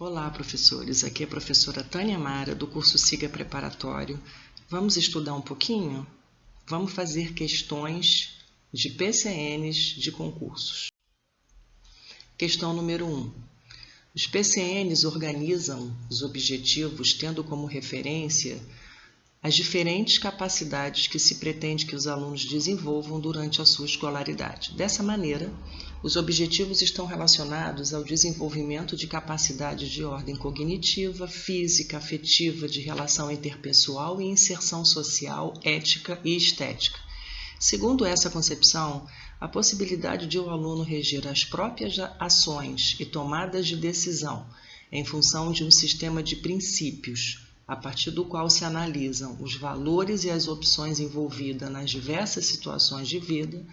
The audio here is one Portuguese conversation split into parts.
Olá, professores. Aqui é a professora Tânia Mara, do curso Siga Preparatório. Vamos estudar um pouquinho? Vamos fazer questões de PCNs de concursos. Questão número 1. Os PCNs organizam os objetivos tendo como referência as diferentes capacidades que se pretende que os alunos desenvolvam durante a sua escolaridade. Dessa maneira, os objetivos estão relacionados ao desenvolvimento de capacidades de ordem cognitiva, física, afetiva, de relação interpessoal e inserção social, ética e estética. Segundo essa concepção, a possibilidade de o aluno reger as próprias ações e tomadas de decisão em função de um sistema de princípios, a partir do qual se analisam os valores e as opções envolvidas nas diversas situações de vida,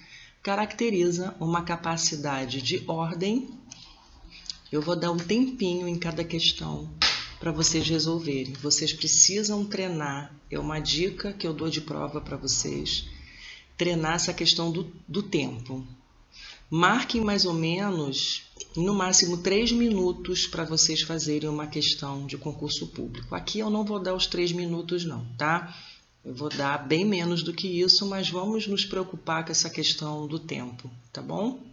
caracteriza uma capacidade de ordem. Eu vou dar um tempinho em cada questão para vocês resolverem. Vocês precisam treinar, é uma dica que eu dou de prova para vocês, treinar essa questão do tempo. Marquem mais ou menos, no máximo 3 minutos para vocês fazerem uma questão de concurso público. Aqui eu não vou dar os 3 minutos não, tá? Eu vou dar bem menos do que isso, mas vamos nos preocupar com essa questão do tempo, tá bom?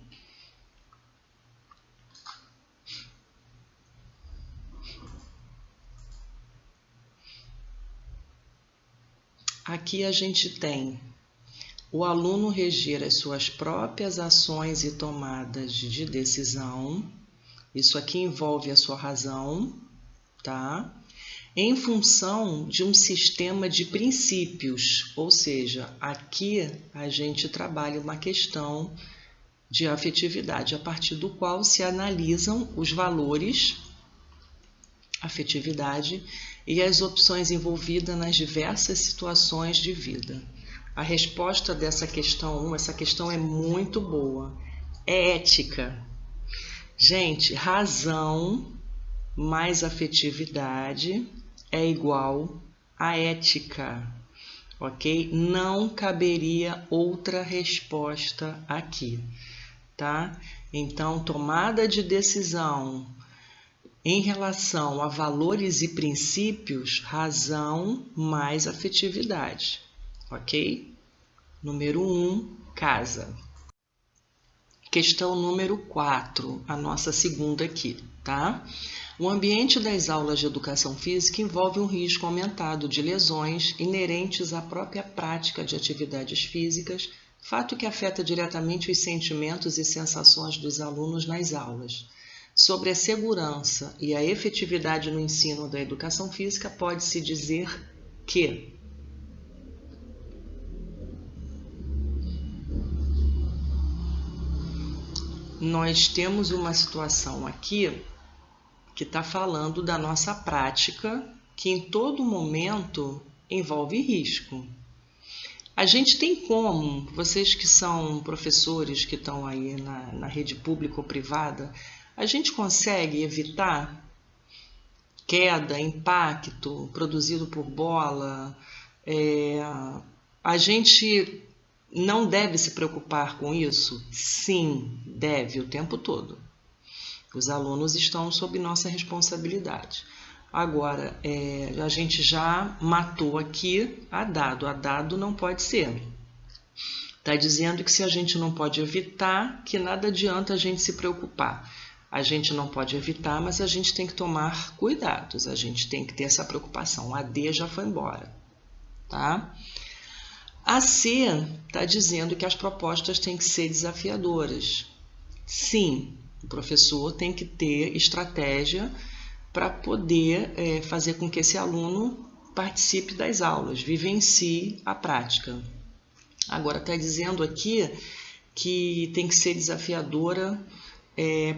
Aqui a gente tem o aluno reger as suas próprias ações e tomadas de decisão. Isso aqui envolve a sua razão, tá? Em função de um sistema de princípios, ou seja, aqui a gente trabalha uma questão de afetividade, a partir do qual se analisam os valores, afetividade e as opções envolvidas nas diversas situações de vida. A resposta dessa questão 1, essa questão é muito boa, é ética. Gente, razão mais afetividade é igual a ética, ok? Não caberia outra resposta aqui, tá? Então, tomada de decisão em relação a valores e princípios, razão mais afetividade. Ok? Número 1, casa. Questão número 4, a nossa segunda aqui, tá? O ambiente das aulas de educação física envolve um risco aumentado de lesões inerentes à própria prática de atividades físicas, fato que afeta diretamente os sentimentos e sensações dos alunos nas aulas. Sobre a segurança e a efetividade no ensino da educação física, pode-se dizer que nós temos uma situação aqui que está falando da nossa prática, que em todo momento envolve risco. A gente tem como, vocês que são professores que estão aí na rede pública ou privada, a gente consegue evitar queda, impacto produzido por bola? A gente não deve se preocupar com isso? Sim, deve, o tempo todo. Os alunos estão sob nossa responsabilidade. Agora, a gente já matou aqui a dado não pode ser. Está dizendo que se a gente não pode evitar, que nada adianta a gente se preocupar. A gente não pode evitar, mas a gente tem que tomar cuidados, a gente tem que ter essa preocupação. A D já foi embora, tá? A C está dizendo que as propostas têm que ser desafiadoras. Sim, o professor tem que ter estratégia para poder fazer com que esse aluno participe das aulas, vivencie a prática. Agora, está dizendo aqui que tem que ser desafiadora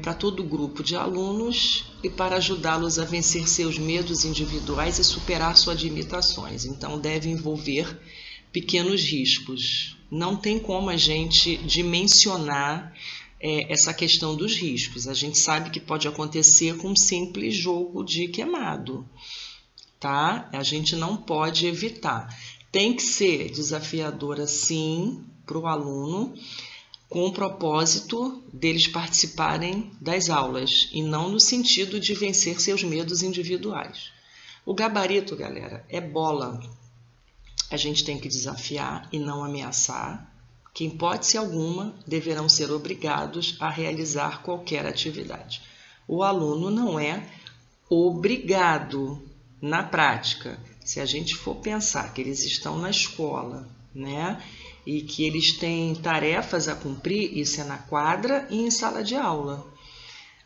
para todo o grupo de alunos e para ajudá-los a vencer seus medos individuais e superar suas limitações. Então, deve envolver pequenos riscos. Não tem como a gente dimensionar essa questão dos riscos. A gente sabe que pode acontecer com um simples jogo de queimado, tá? A gente não pode evitar. Tem que ser desafiadora, sim, para o aluno. com o propósito deles participarem das aulas e não no sentido de vencer seus medos individuais. O gabarito, galera, é bola. A gente tem que desafiar e não ameaçar, que em hipótese alguma deverão ser obrigados a realizar qualquer atividade. O aluno não é obrigado na prática. Se a gente for pensar que eles estão na escola, né, e que eles têm tarefas a cumprir, isso é na quadra e em sala de aula.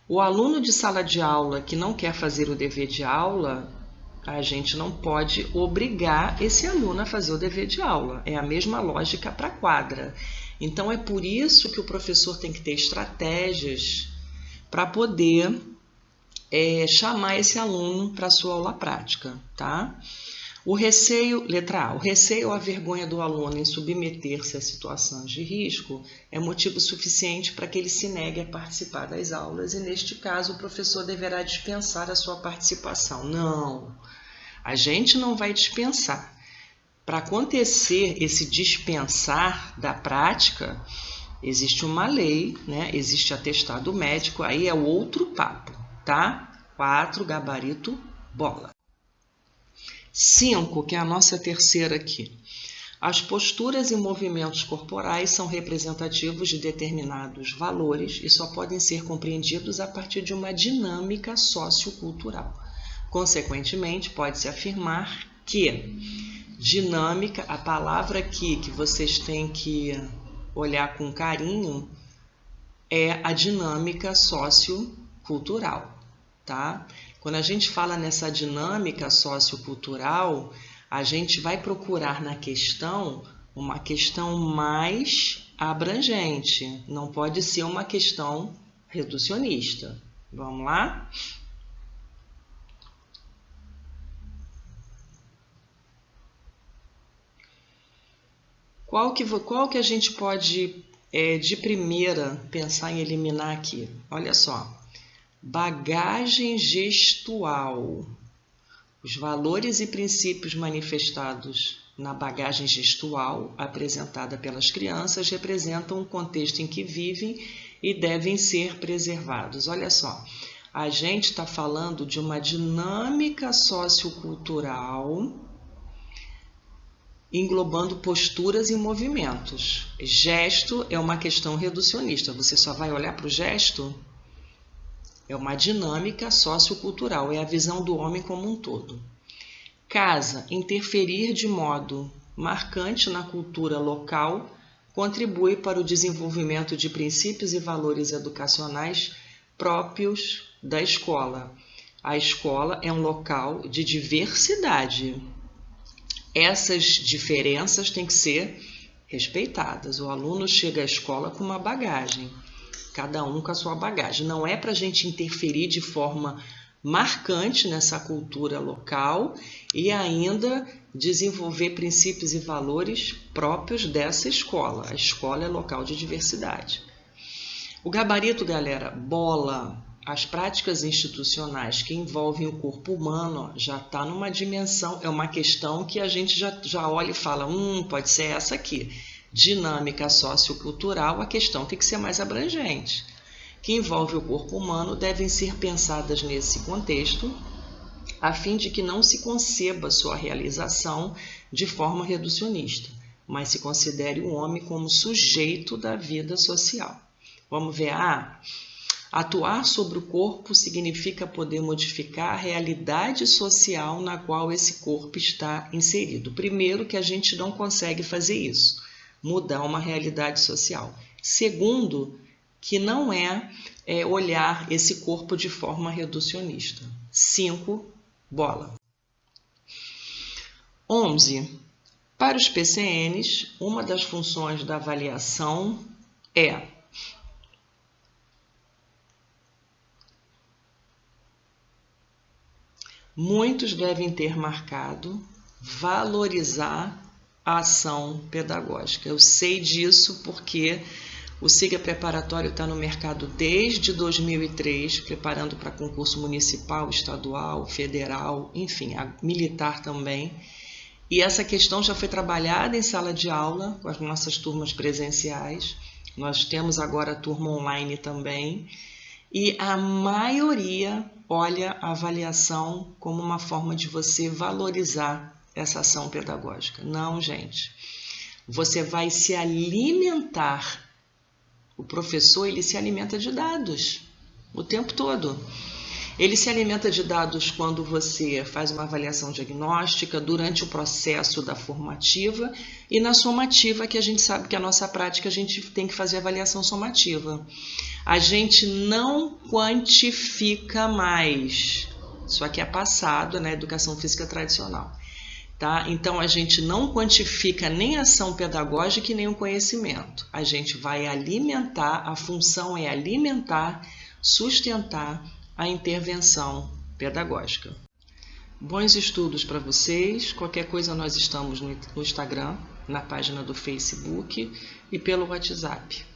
O aluno de sala de aula que não quer fazer o dever de aula, a gente não pode obrigar esse aluno a fazer o dever de aula. É a mesma lógica para a quadra. Então, é por isso que o professor tem que ter estratégias para poder chamar esse aluno para a sua aula prática, tá? O receio, letra A, o receio ou a vergonha do aluno em submeter-se a situações de risco é motivo suficiente para que ele se negue a participar das aulas e, neste caso, o professor deverá dispensar a sua participação. Não, a gente não vai dispensar. Para acontecer esse dispensar da prática, existe uma lei, né? Existe atestado médico, aí é outro papo, tá? 4, gabarito, bola. 5, que é a nossa terceira aqui. As posturas e movimentos corporais são representativos de determinados valores e só podem ser compreendidos a partir de uma dinâmica sociocultural. Consequentemente, pode-se afirmar que dinâmica, a palavra aqui que vocês têm que olhar com carinho, é a dinâmica sociocultural, tá? Quando a gente fala nessa dinâmica sociocultural, a gente vai procurar na questão uma questão mais abrangente, não pode ser uma questão reducionista. Vamos lá? Qual que a gente pode, de primeira, pensar em eliminar aqui? Olha só. Bagagem gestual. Os valores e princípios manifestados na bagagem gestual apresentada pelas crianças representam o contexto em que vivem e devem ser preservados. Olha só, a gente está falando de uma dinâmica sociocultural englobando posturas e movimentos. Gesto é uma questão reducionista, você só vai olhar para o gesto? É uma dinâmica sociocultural, é a visão do homem como um todo. Casa, interferir de modo marcante na cultura local, contribui para o desenvolvimento de princípios e valores educacionais próprios da escola. A escola é um local de diversidade. Essas diferenças têm que ser respeitadas. O aluno chega à escola com uma bagagem. Cada um com a sua bagagem. Não é para a gente interferir de forma marcante nessa cultura local e ainda desenvolver princípios e valores próprios dessa escola. A escola é local de diversidade. O gabarito, galera, bola. As práticas institucionais que envolvem o corpo humano já está numa dimensão, é uma questão que a gente já olha e fala, pode ser essa aqui. Dinâmica sociocultural, a questão tem que ser mais abrangente. Que envolve o corpo humano devem ser pensadas nesse contexto, a fim de que não se conceba sua realização de forma reducionista, mas se considere o homem como sujeito da vida social. Vamos ver atuar sobre o corpo significa poder modificar a realidade social na qual esse corpo está inserido. Primeiro, que a gente não consegue fazer isso. Mudar uma realidade social. Segundo, que não é olhar esse corpo de forma reducionista. 5, bola. 11. Para os PCNs, uma das funções da avaliação é muitos devem ter marcado valorizar a ação pedagógica. Eu sei disso porque o SIGA Preparatório está no mercado desde 2003, preparando para concurso municipal, estadual, federal, enfim, militar também. E essa questão já foi trabalhada em sala de aula, com as nossas turmas presenciais. Nós temos agora a turma online também, e a maioria olha a avaliação como uma forma de você valorizar essa ação pedagógica. Não, gente. Você vai se alimentar. O professor, ele se alimenta de dados o tempo todo. Ele se alimenta de dados quando você faz uma avaliação diagnóstica, durante o processo da formativa e na somativa, que a gente sabe que a nossa prática a gente tem que fazer avaliação somativa. A gente não quantifica mais. Isso aqui é passado na educação física tradicional. Tá? Então, a gente não quantifica nem a ação pedagógica e nem o conhecimento. A gente vai alimentar, a função é alimentar, sustentar a intervenção pedagógica. Bons estudos para vocês. Qualquer coisa nós estamos no Instagram, na página do Facebook e pelo WhatsApp.